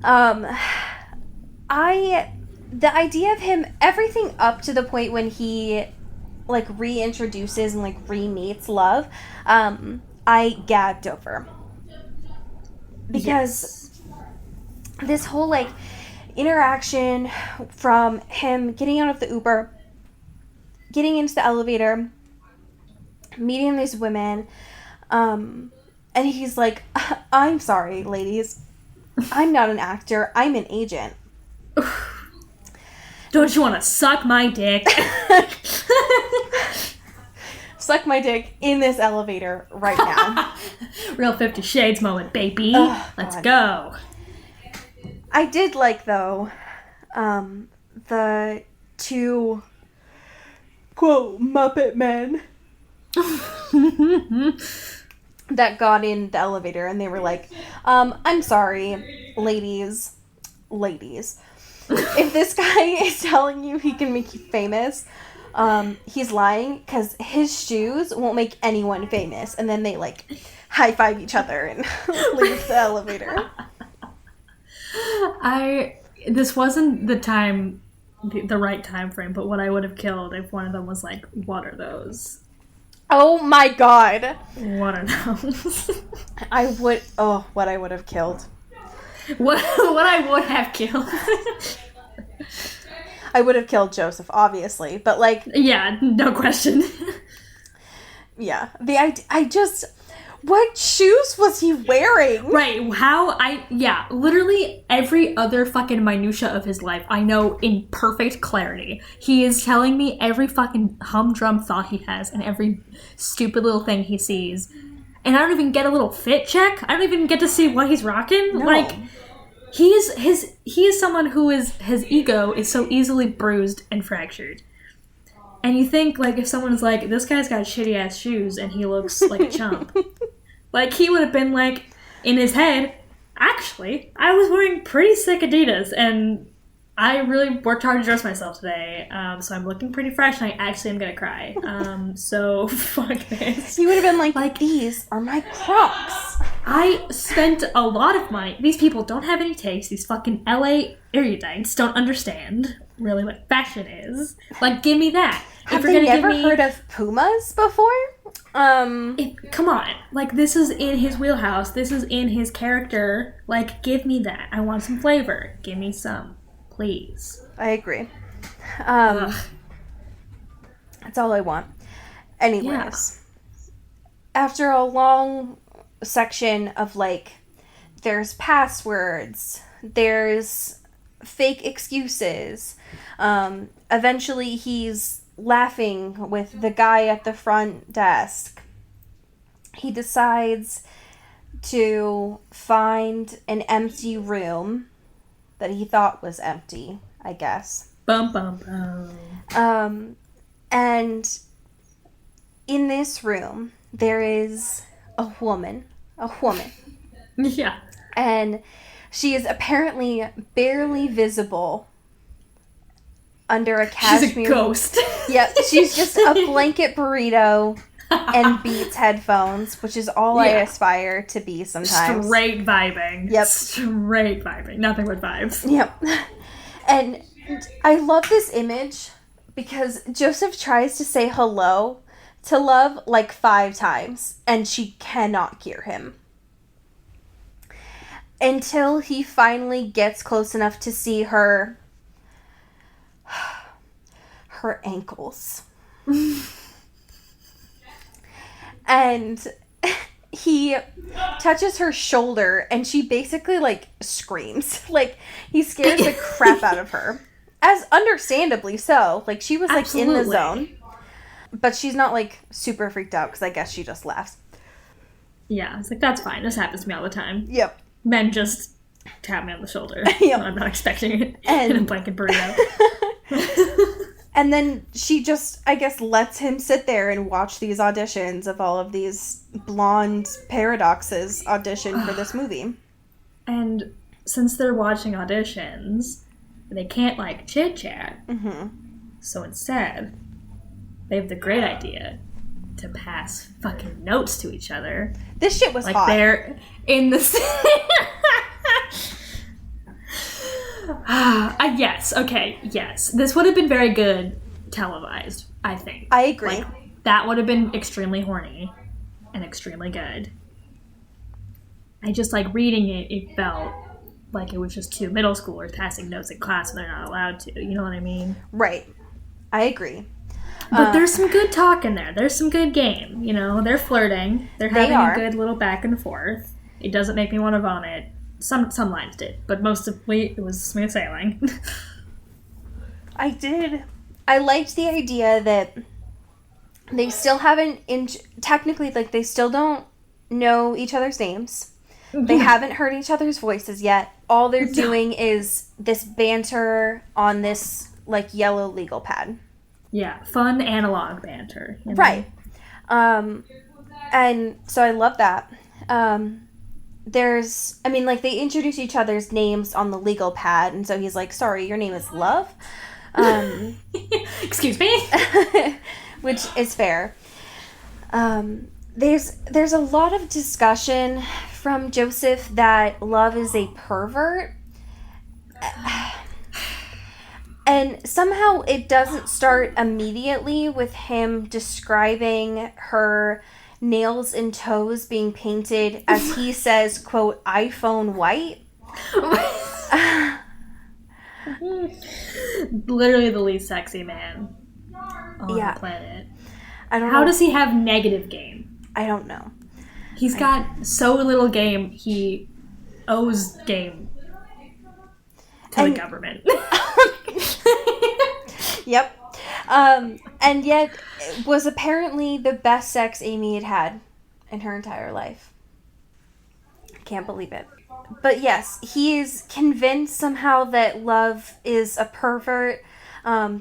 Speaker 2: The idea of him, everything up to the point when he reintroduces and re-meets Love, I gagged over. Because this whole interaction from him getting out of the Uber, getting into the elevator, meeting these women, and he's like, I'm sorry, ladies. I'm not an actor. I'm an agent.
Speaker 3: Don't you want to suck my dick?
Speaker 2: Suck my dick in this elevator right now.
Speaker 3: Real 50 Shades moment, baby. Let's go.
Speaker 2: I did though, the two, quote, Muppet men that got in the elevator and they were like, I'm sorry, ladies. If this guy is telling you he can make you famous, he's lying, because his shoes won't make anyone famous. And then they high-five each other and leave the elevator.
Speaker 3: This wasn't the right time frame, but what I would have killed if one of them was like, what are those?
Speaker 2: Oh my god.
Speaker 3: What are those?
Speaker 2: What I would have killed.
Speaker 3: What I would have killed.
Speaker 2: I would have killed Joseph, obviously, but
Speaker 3: yeah, no question.
Speaker 2: Yeah. What shoes was he wearing?
Speaker 3: Right, literally every other fucking minutia of his life I know in perfect clarity. He is telling me every fucking humdrum thought he has and every stupid little thing he sees. And I don't even get a little fit check. I don't even get to see what he's rocking.
Speaker 2: No.
Speaker 3: He is someone who his ego is so easily bruised and fractured. And you think, if someone's like, this guy's got shitty ass shoes and he looks like a chump. He would have been in his head, actually, I was wearing pretty sick Adidas and I really worked hard to dress myself today, so I'm looking pretty fresh, and I actually am gonna cry. So fuck this.
Speaker 2: You would have been like, these are my Crocs.
Speaker 3: I spent a lot of money. These people don't have any taste. These fucking LA erudites don't understand really what fashion is. Like, give me that.
Speaker 2: Have they never heard of Pumas before?
Speaker 3: Come on. Like, this is in his wheelhouse. This is in his character. Like, give me that. I want some flavor. Give me some. Please.
Speaker 2: I agree. That's all I want. Anyways. After a long section of, like, there's passwords, there's fake excuses, eventually he's laughing with the guy at the front desk. He decides to find an empty room that he thought was empty, I guess.
Speaker 3: Bum, bum, bum.
Speaker 2: And in this room, there is a woman.
Speaker 3: Yeah.
Speaker 2: And she is apparently barely visible under a cashmere...
Speaker 3: She's a ghost.
Speaker 2: Yep, she's just a blanket burrito and Beats headphones, which is all I aspire to be sometimes.
Speaker 3: Straight vibing.
Speaker 2: Yep.
Speaker 3: Straight vibing. Nothing but vibes.
Speaker 2: Yep. And I love this image because Joseph tries to say hello to Love like 5 times, and she cannot hear him. Until he finally gets close enough to see her ankles. And he touches her shoulder, and she basically, like, screams. Like, he scares the crap out of her. As understandably so. Like, she was, like, in the zone. But she's not, like, super freaked out, because I guess she just laughs.
Speaker 3: Yeah, it's like, that's fine. This happens to me all the time.
Speaker 2: Yep.
Speaker 3: Men just tap me on the shoulder.
Speaker 2: Yep.
Speaker 3: I'm not expecting it in a blanket burrito.
Speaker 2: And then she just, I guess, lets him sit there and watch these auditions of all of these blonde paradoxes audition for this movie.
Speaker 3: And since they're watching auditions, they can't, like, chit-chat.
Speaker 2: Mm-hmm.
Speaker 3: So instead, they have the great idea to pass fucking notes to each other.
Speaker 2: This shit was
Speaker 3: like
Speaker 2: hot.
Speaker 3: They're in the... yes, okay, yes. This would have been very good televised, I think.
Speaker 2: I agree.
Speaker 3: Like, that would have been extremely horny and extremely good. I just, like, reading it, it felt like it was just 2 middle schoolers passing notes in class and they're not allowed to. You know what I mean?
Speaker 2: Right. I agree.
Speaker 3: But there's some good talk in there. There's some good game. You know, they're flirting. They're having a good little back and forth. It doesn't make me want to vomit. Some lines did, but most of it was smooth sailing.
Speaker 2: I did. I liked the idea that they still haven't, technically, like, they still don't know each other's names. They haven't heard each other's voices yet. All they're doing is this banter on this, like, yellow legal pad.
Speaker 3: Yeah, fun analog banter. You know?
Speaker 2: Right. And so I love that. They introduce each other's names on the legal pad, and so he's like, sorry, your name is Love?
Speaker 3: Excuse me?
Speaker 2: Which is fair. There's a lot of discussion from Joseph that Love is a pervert. And somehow it doesn't start immediately with him describing her nails and toes being painted, as he says, quote, iPhone white.
Speaker 3: Literally the least sexy man on the planet.
Speaker 2: I don't know.
Speaker 3: How does he have negative game?
Speaker 2: I don't know.
Speaker 3: He's got so little game, he owes game to the government.
Speaker 2: Yep. And yet it was apparently the best sex Amy had in her entire life. Can't believe it. But yes, he is convinced somehow that Love is a pervert,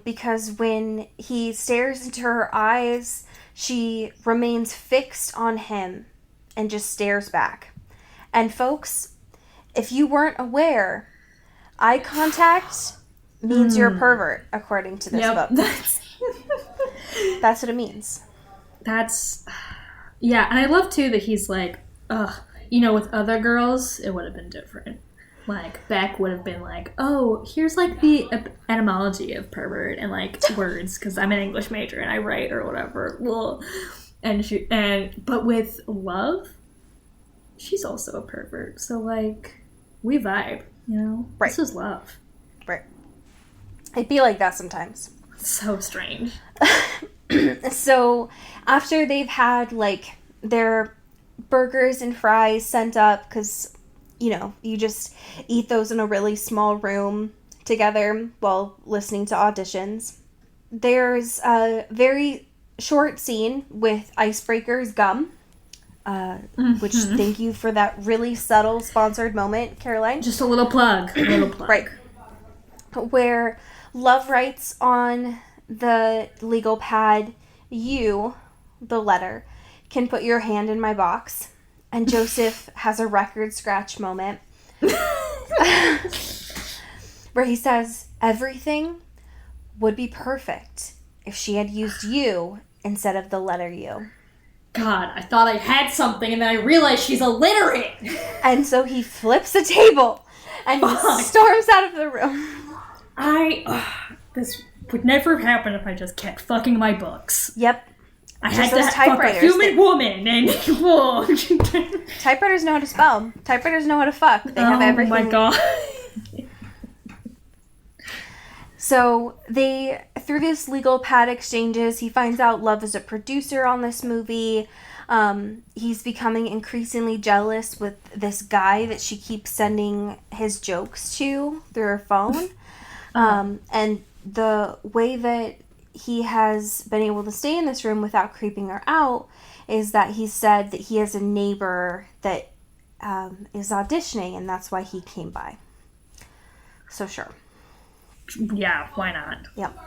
Speaker 2: because when he stares into her eyes, she remains fixed on him and just stares back. And folks, if you weren't aware, eye contact means you're a pervert, according to this book.
Speaker 3: That's
Speaker 2: That's what it means.
Speaker 3: Yeah, and I love, too, that he's like, you know, with other girls, it would have been different. Like, Beck would have been like, oh, here's, like, the etymology of pervert and, like, words, because I'm an English major and I write or whatever. Well, but with Love, she's also a pervert. So, like, we vibe, you know?
Speaker 2: Right.
Speaker 3: This is love.
Speaker 2: Right. It'd be like that sometimes.
Speaker 3: So strange.
Speaker 2: So, after they've had, like, their burgers and fries sent up, because, you know, you just eat those in a really small room together while listening to auditions. There's a very short scene with Icebreaker's gum, which, thank you for that really subtle sponsored moment, Caroline.
Speaker 3: Just a little plug.
Speaker 2: Right. Where Love writes on the legal pad, you, the letter, can put your hand in my box. And Joseph has a record scratch moment where he says, everything would be perfect if she had used you instead of the letter U.
Speaker 3: God, I thought I had something and then I realized she's illiterate.
Speaker 2: And so he flips the table and he storms out of the room.
Speaker 3: This would never happen if I just kept fucking my books.
Speaker 2: Yep.
Speaker 3: I had to fuck a human woman and whoa.
Speaker 2: Typewriters know how to spell. Typewriters know how to fuck. They have everything.
Speaker 3: Oh my god.
Speaker 2: So through this legal pad exchanges, he finds out Love is a producer on this movie. He's becoming increasingly jealous with this guy that she keeps sending his jokes to through her phone. And the way that he has been able to stay in this room without creeping her out is that he said that he has a neighbor that is auditioning, and that's why he came by. So sure.
Speaker 3: Yeah, why not?
Speaker 2: Yep.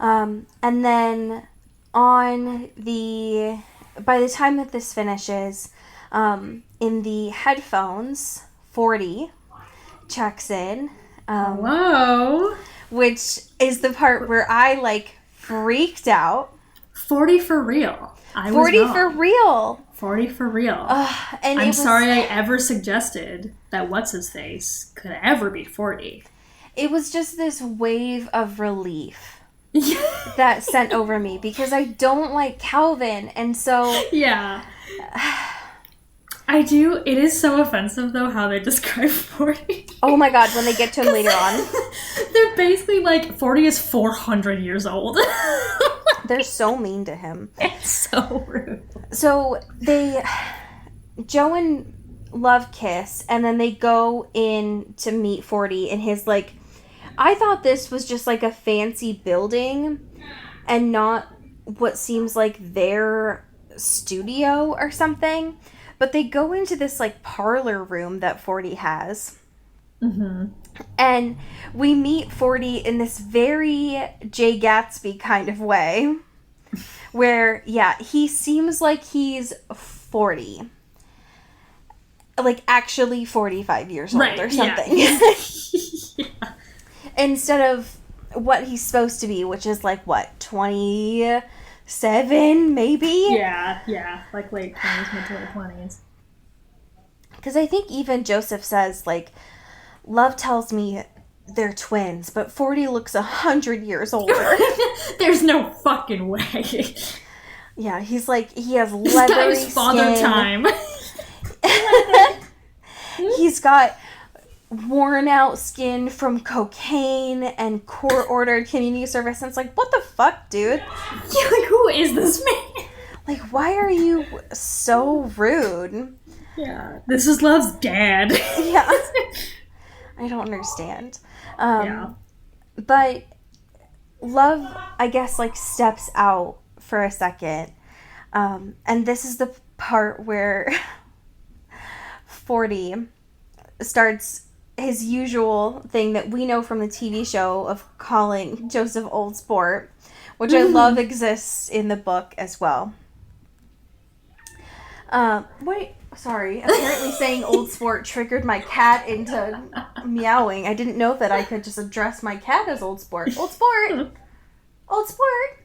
Speaker 2: And then by the time that this finishes, in the headphones, 40 checks in.
Speaker 3: Hello?
Speaker 2: Which is the part where I, like, freaked out.
Speaker 3: 40 for real.
Speaker 2: 40 for real.
Speaker 3: 40 for real.
Speaker 2: And
Speaker 3: I'm sorry I ever suggested that What's-His-Face could ever be 40.
Speaker 2: It was just this wave of relief that sent over me because I don't like Calvin, and so...
Speaker 3: Yeah. I do. It is so offensive, though, how they describe 40.
Speaker 2: Oh my god, when they get to him later on.
Speaker 3: They're basically like, 40 is 400 years old.
Speaker 2: They're so mean to him.
Speaker 3: It's so rude.
Speaker 2: So, Joe and Love kiss, and then they go in to meet 40 in his, like... I thought this was just, like, a fancy building, and not what seems like their studio or something. But they go into this, like, parlor room that 40 has. Mm-hmm. And we meet 40 in this very Jay Gatsby kind of way. Where, yeah, he seems like he's 40. Like, actually 45 years old or something. Yeah. Yeah. Instead of what he's supposed to be, which is, like, what, 27, maybe?
Speaker 3: Yeah. Like late 20s, mid to late 20s.
Speaker 2: Because I think even Joseph says, like, Love tells me they're twins, but 40 looks 100 years older.
Speaker 3: There's no fucking way.
Speaker 2: Yeah, he's like, he has leathery skin.
Speaker 3: Father time.
Speaker 2: He's got worn out skin from cocaine and court-ordered community service. And it's like, what the fuck, dude?
Speaker 3: Yeah, like, who is this man?
Speaker 2: Like, why are you so rude?
Speaker 3: Yeah. This is Love's dad.
Speaker 2: Yeah. I don't understand.
Speaker 3: Yeah.
Speaker 2: But Love, I guess, like, steps out for a second. And this is the part where 40 starts his usual thing that we know from the TV show of calling Joseph Old Sport, which I love exists in the book as well. sorry. Apparently saying Old Sport triggered my cat into meowing. I didn't know that I could just address my cat as Old Sport. Old Sport! Old Sport!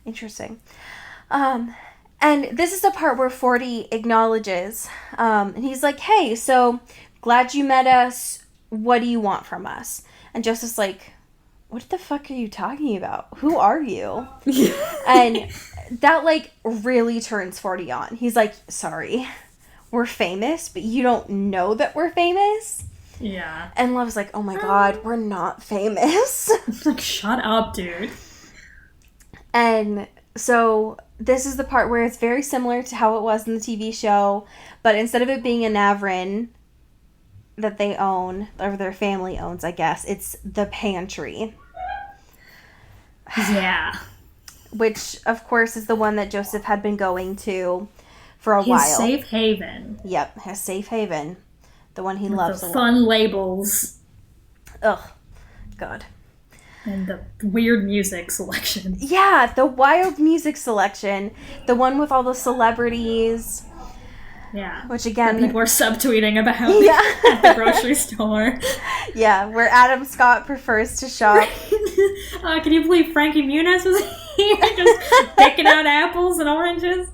Speaker 2: Interesting. And this is the part where 40 acknowledges. And he's like, hey, so glad you met us. What do you want from us? And Joseph's like, what the fuck are you talking about? Who are you? And that, like, really turns 40 on. He's like, sorry, we're famous, but you don't know that we're famous?
Speaker 3: Yeah.
Speaker 2: And Love's like, oh my god, we're not famous.
Speaker 3: Like, shut up, dude.
Speaker 2: And so this is the part where it's very similar to how it was in the TV show, but instead of it being a Navrin that they own, or their family owns, I guess, it's the pantry.
Speaker 3: Yeah.
Speaker 2: Which, of course, is the one that Joseph had been going to for a
Speaker 3: His
Speaker 2: while.
Speaker 3: safe haven.
Speaker 2: Yep, his safe haven. The one he
Speaker 3: With
Speaker 2: loves
Speaker 3: the
Speaker 2: a lot.
Speaker 3: fun labels.
Speaker 2: Ugh. God.
Speaker 3: And the weird music selection.
Speaker 2: Yeah, the wild music selection. The one with all the celebrities.
Speaker 3: Yeah.
Speaker 2: Which, again...
Speaker 3: that people are subtweeting about
Speaker 2: Yeah.
Speaker 3: at the grocery store.
Speaker 2: Yeah, where Adam Scott prefers to shop.
Speaker 3: Can you believe Frankie Muniz was here just picking out apples and oranges?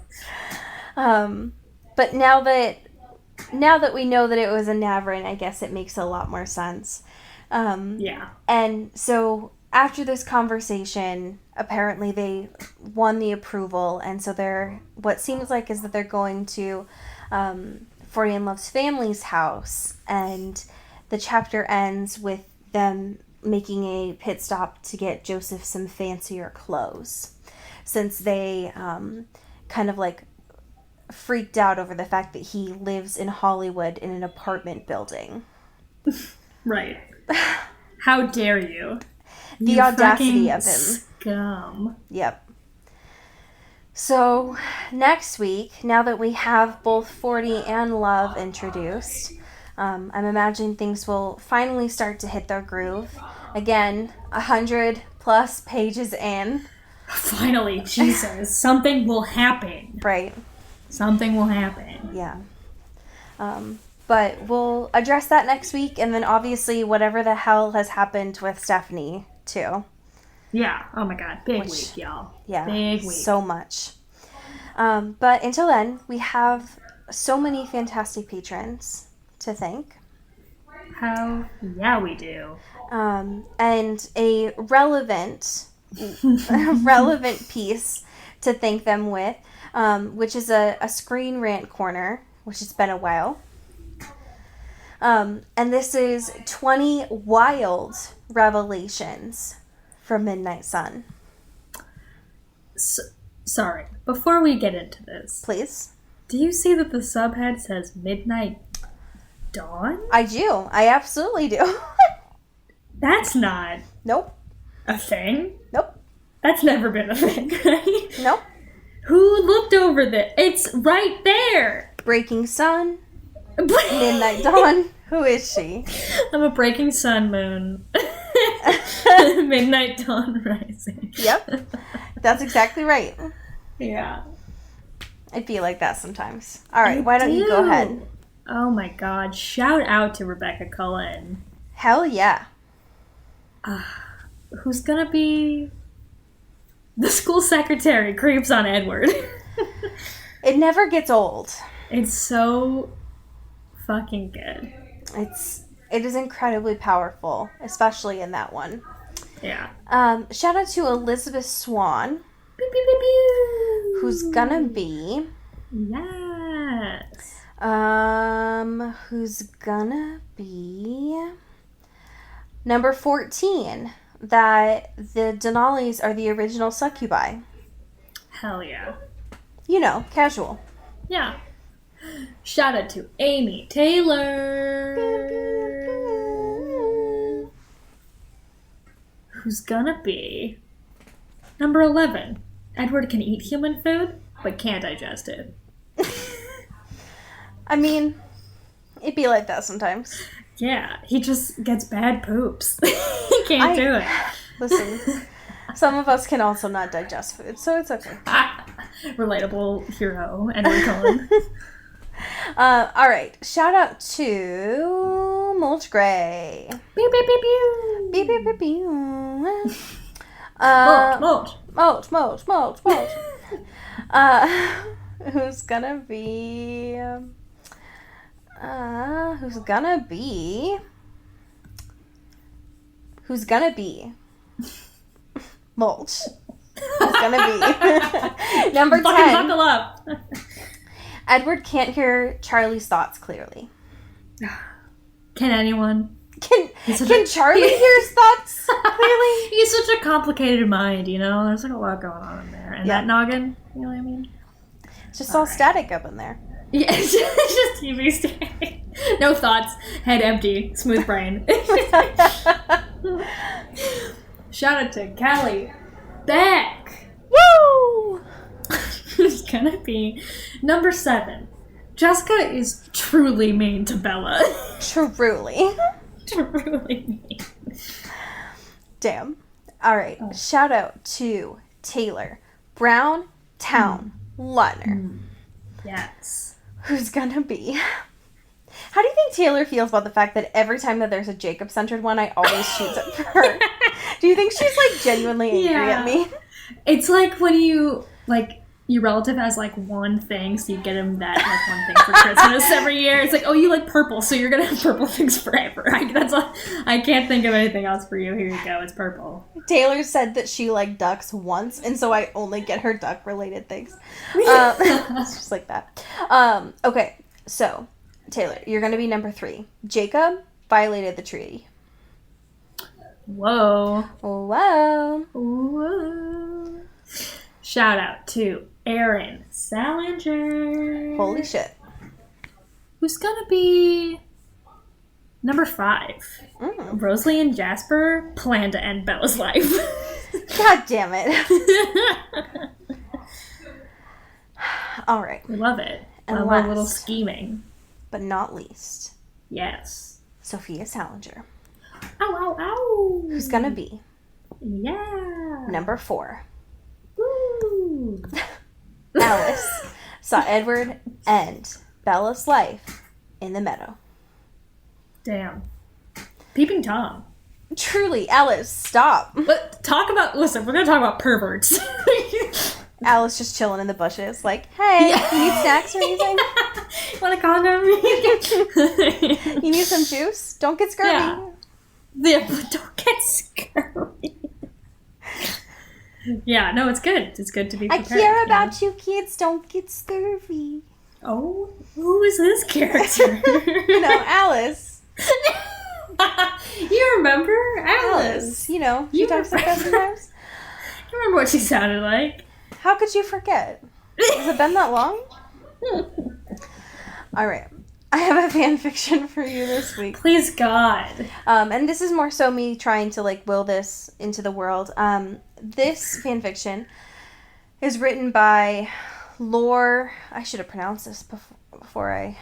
Speaker 2: But now that we know that it was a Navrin, I guess it makes a lot more sense.
Speaker 3: Yeah.
Speaker 2: And so after this conversation, apparently they won the approval, and so what seems like is that they're going to 40 and Love's family's house, and the chapter ends with them making a pit stop to get Joseph some fancier clothes, since they kind of like freaked out over the fact that he lives in Hollywood in an apartment building.
Speaker 3: Right. How dare you?
Speaker 2: The
Speaker 3: You
Speaker 2: audacity
Speaker 3: fucking
Speaker 2: of him.
Speaker 3: Scum.
Speaker 2: Yep. So, next week, now that we have both 40 and Love introduced, I'm imagining things will finally start to hit their groove. Again, 100 plus pages in.
Speaker 3: Finally, Jesus. Something will happen.
Speaker 2: Right.
Speaker 3: Something will happen.
Speaker 2: Yeah. But we'll address that next week, and then obviously whatever the hell has happened with Stephenie, too.
Speaker 3: Yeah. Oh my god. Big week, y'all.
Speaker 2: Yeah.
Speaker 3: Big week.
Speaker 2: So much. But until then, we have so many fantastic patrons to thank.
Speaker 3: Yeah, we do.
Speaker 2: And a relevant piece to thank them with, which is a Screen Rant Corner, which has been a while. And this is 20 wild revelations from Midnight Sun.
Speaker 3: Sorry. Before we get into this,
Speaker 2: Please.
Speaker 3: do you see that the subhead says Midnight Dawn?
Speaker 2: I do. I absolutely do.
Speaker 3: That's not
Speaker 2: Nope.
Speaker 3: a thing.
Speaker 2: Nope.
Speaker 3: That's never been a thing, right?
Speaker 2: Nope.
Speaker 3: Who looked over this? It's right there.
Speaker 2: Breaking Sun. Midnight Dawn. Who is she?
Speaker 3: I'm a breaking sun moon. Midnight dawn rising.
Speaker 2: Yep. That's exactly right.
Speaker 3: Yeah.
Speaker 2: I feel like that sometimes. All right, why don't you go ahead?
Speaker 3: Oh my god. Shout out to Rebecca Cullen.
Speaker 2: Hell yeah.
Speaker 3: Who's gonna be the school secretary creeps on Edward.
Speaker 2: It never gets old.
Speaker 3: It's so fucking good.
Speaker 2: It is incredibly powerful, especially in that one.
Speaker 3: Yeah.
Speaker 2: Shout out to Elizabeth Swan,
Speaker 3: Pew, pew, pew, pew.
Speaker 2: who's gonna be
Speaker 3: Yes.
Speaker 2: who's gonna be number 14, that the Denali's are the original succubi.
Speaker 3: Hell yeah.
Speaker 2: You know, casual.
Speaker 3: Yeah. Shout out to Amy Taylor. Who's gonna be number 11. Edward can eat human food, but can't digest it.
Speaker 2: I mean, it'd be like that sometimes.
Speaker 3: Yeah, he just gets bad poops. He can't do it.
Speaker 2: Listen, some of us can also not digest food, so it's okay.
Speaker 3: relatable hero, Edward Cullen.
Speaker 2: All right. Shout out to Mulch Gray.
Speaker 3: Pew, pew, pew, pew.
Speaker 2: Beep, beep, beep, beep.
Speaker 3: Mulch.
Speaker 2: Mulch. Who's gonna be? Who's gonna be? Mulch. Who's gonna be? Number 10.
Speaker 3: Buckle up.
Speaker 2: Edward can't hear Charlie's thoughts clearly.
Speaker 3: Can anyone?
Speaker 2: Can Charlie hear his thoughts clearly?
Speaker 3: He's such a complicated mind, you know? There's like a lot going on in there. And
Speaker 2: Yeah.
Speaker 3: that noggin, you know what I mean?
Speaker 2: It's just all static up in there.
Speaker 3: Yeah, it's just TV static. No thoughts, head empty, smooth brain. Shout out to Callie Beck.
Speaker 2: Woo!
Speaker 3: Who's gonna be number 7. Jessica is truly mean to Bella.
Speaker 2: Truly.
Speaker 3: Truly mean.
Speaker 2: Damn. All right. Shout out to Taylor Brown Town Lutner.
Speaker 3: Yes.
Speaker 2: Who's gonna be? How do you think Taylor feels about the fact that every time that there's a Jacob-centered one, I always choose it for her? Do you think she's, like, genuinely angry at me?
Speaker 3: It's like when you, like, your relative has, like, one thing, so you get him that, like, one thing for Christmas every year. It's like, oh, you like purple, so you're gonna have purple things forever. I can't think of anything else for you. Here you go, it's purple.
Speaker 2: Taylor said that she liked ducks once, and so I only get her duck-related things. It's just like that. Okay, so, Taylor, you're gonna be number 3. Jacob violated the treaty.
Speaker 3: Whoa.
Speaker 2: Whoa.
Speaker 3: Whoa. Shout out to Aaron Salinger.
Speaker 2: Holy shit.
Speaker 3: Who's gonna be number 5? Rosalie and Jasper plan to end Bella's life.
Speaker 2: God damn it. All right.
Speaker 3: We love it.
Speaker 2: And
Speaker 3: I love
Speaker 2: last,
Speaker 3: a little scheming.
Speaker 2: but not least,
Speaker 3: Yes.
Speaker 2: Sophia Salinger.
Speaker 3: Ow, ow, ow.
Speaker 2: Who's gonna be
Speaker 3: Yeah.
Speaker 2: number 4.
Speaker 3: Woo.
Speaker 2: Alice saw Edward end Bella's life in the meadow.
Speaker 3: Damn. Peeping Tom.
Speaker 2: Truly, Alice, stop.
Speaker 3: Listen, we're gonna talk about perverts.
Speaker 2: Alice just chilling in the bushes, like, hey, you need snacks or anything?
Speaker 3: Want a condom?
Speaker 2: You need some juice? Don't get scurvy.
Speaker 3: Yeah, but don't get scurvy. Yeah, no, it's good. It's good to be prepared.
Speaker 2: I care about you kids. Don't get scurvy.
Speaker 3: Oh, who is this character?
Speaker 2: You know, Alice.
Speaker 3: You remember Alice?
Speaker 2: You know, she talks like that sometimes.
Speaker 3: You remember what she sounded like?
Speaker 2: How could you forget? Has it been that long? All right. I have a fan fiction for you this week.
Speaker 3: Please, God.
Speaker 2: And this is more so me trying to, like, will this into the world. This fan fiction is written by Lore. I should have pronounced this before I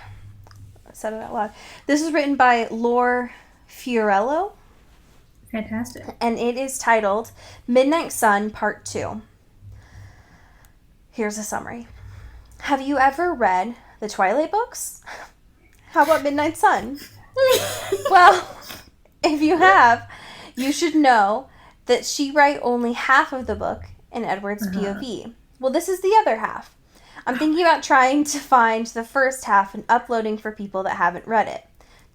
Speaker 2: said it out loud. This is written by Lore Fiorello.
Speaker 3: Fantastic.
Speaker 2: And it is titled Midnight Sun Part 2. Here's a summary. Have you ever read the Twilight books? How about Midnight Sun? Well, if you have, you should know that she wrote only half of the book in Edward's POV. Well, this is the other half. I'm thinking about trying to find the first half and uploading for people that haven't read it.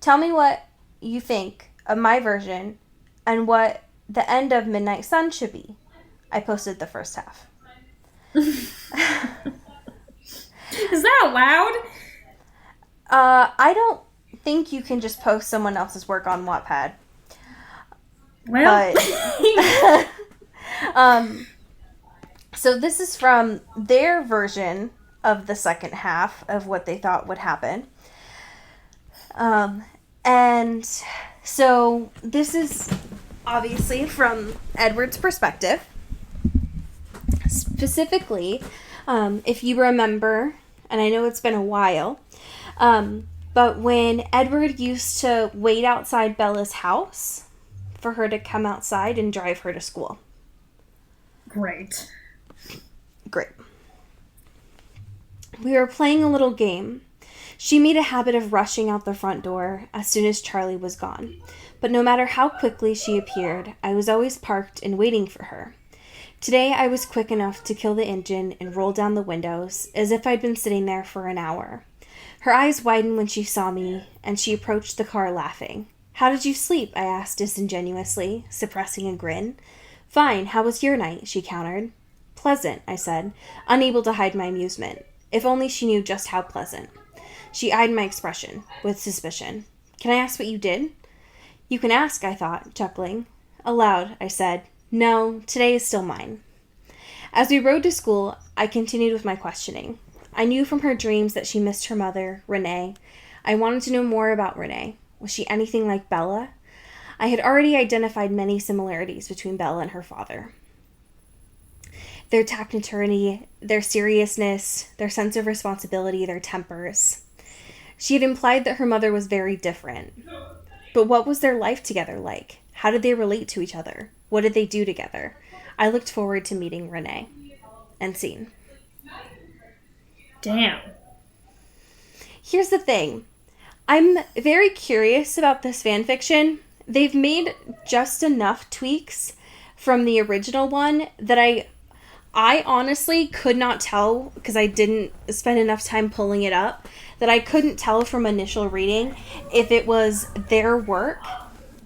Speaker 2: Tell me what you think of my version and what the end of Midnight Sun should be. I posted the first half.
Speaker 3: Is that allowed?
Speaker 2: I don't think you can just post someone else's work on Wattpad.
Speaker 3: Well,
Speaker 2: But, so this is from their version of the second half of what they thought would happen. And so this is obviously from Edward's perspective. Specifically, if you remember, and I know it's been a while, but when Edward used to wait outside Bella's house for her to come outside and drive her to school.
Speaker 3: Great.
Speaker 2: We were playing a little game. She made a habit of rushing out the front door as soon as Charlie was gone. But no matter how quickly she appeared, I was always parked and waiting for her. Today I was quick enough to kill the engine and roll down the windows as if I'd been sitting there for an hour. Her eyes widened when she saw me, and she approached the car laughing. "How did you sleep?" I asked disingenuously, suppressing a grin. "Fine. How was your night?" she countered. "Pleasant," I said, unable to hide my amusement. If only she knew just how pleasant. She eyed my expression, with suspicion. "Can I ask what you did?" "You can ask," I thought, chuckling. Aloud, I said, "No, today is still mine." As we rode to school, I continued with my questioning. I knew from her dreams that she missed her mother, Renee. I wanted to know more about Renee. Was she anything like Bella? I had already identified many similarities between Bella and her father. Their taciturnity, their seriousness, their sense of responsibility, their tempers. She had implied that her mother was very different. But what was their life together like? How did they relate to each other? What did they do together? I looked forward to meeting Renee. End scene.
Speaker 3: Damn.
Speaker 2: Here's the thing. I'm very curious about this fanfiction. They've made just enough tweaks from the original one that I honestly could not tell, because I didn't spend enough time pulling it up, that I couldn't tell from initial reading if it was their work,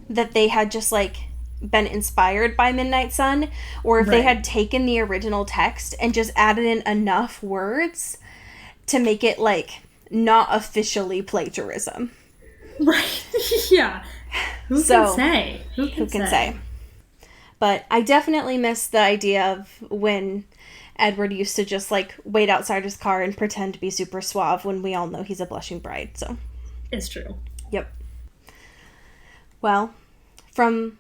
Speaker 2: that they had just, like, been inspired by Midnight Sun, or if they had taken the original text and just added in enough words to make it, like, not officially plagiarism.
Speaker 3: Right. Yeah. Who can say?
Speaker 2: Who can say? But I definitely miss the idea of when Edward used to just, like, wait outside his car and pretend to be super suave when we all know he's a blushing bride, so.
Speaker 3: It's true.
Speaker 2: Yep. Well, from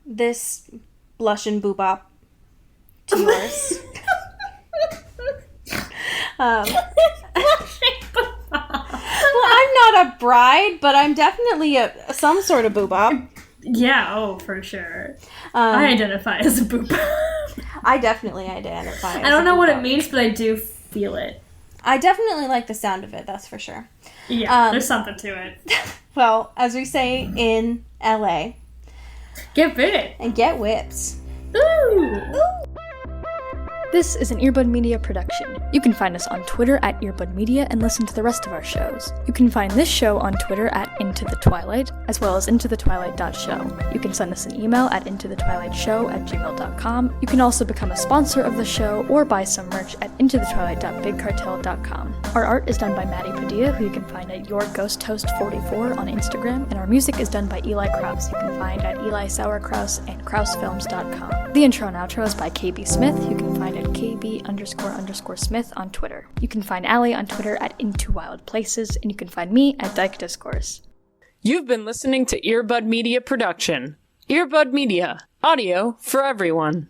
Speaker 2: this blushin' boobop to yours. Well, I'm not a bride, but I'm definitely some sort of boobop.
Speaker 3: Yeah, oh, for sure. I identify as a boobop.
Speaker 2: I definitely identify as
Speaker 3: I don't know what it
Speaker 2: boobop.
Speaker 3: means, but I do feel it.
Speaker 2: I definitely like the sound of it, that's for sure.
Speaker 3: Yeah, there's something to it.
Speaker 2: Well, as we say in LA,
Speaker 3: Get bit.
Speaker 2: and get whips.
Speaker 3: Ooh.
Speaker 1: This is an Earbud Media production. You can find us on Twitter at Earbud Media and listen to the rest of our shows. You can find this show on Twitter at Into the Twilight, as well as intothetwilight.show. You can send us an email at intothetwilightshow@gmail.com. You can also become a sponsor of the show or buy some merch at intothetwilight.bigcartel.com. Our art is done by Maddie Padilla, who you can find at YourGhostHost44 on Instagram, and our music is done by Eli Krause, you can find at Eli Sauerkraus and KrausFilms.com. The intro and outro is by KB Smith, you can find at KB__Smith on Twitter. You can find Allie on Twitter at Into Wild Places, and you can find me at Dyke Discourse. You've been listening to Earbud Media Production. Earbud Media. Audio for everyone.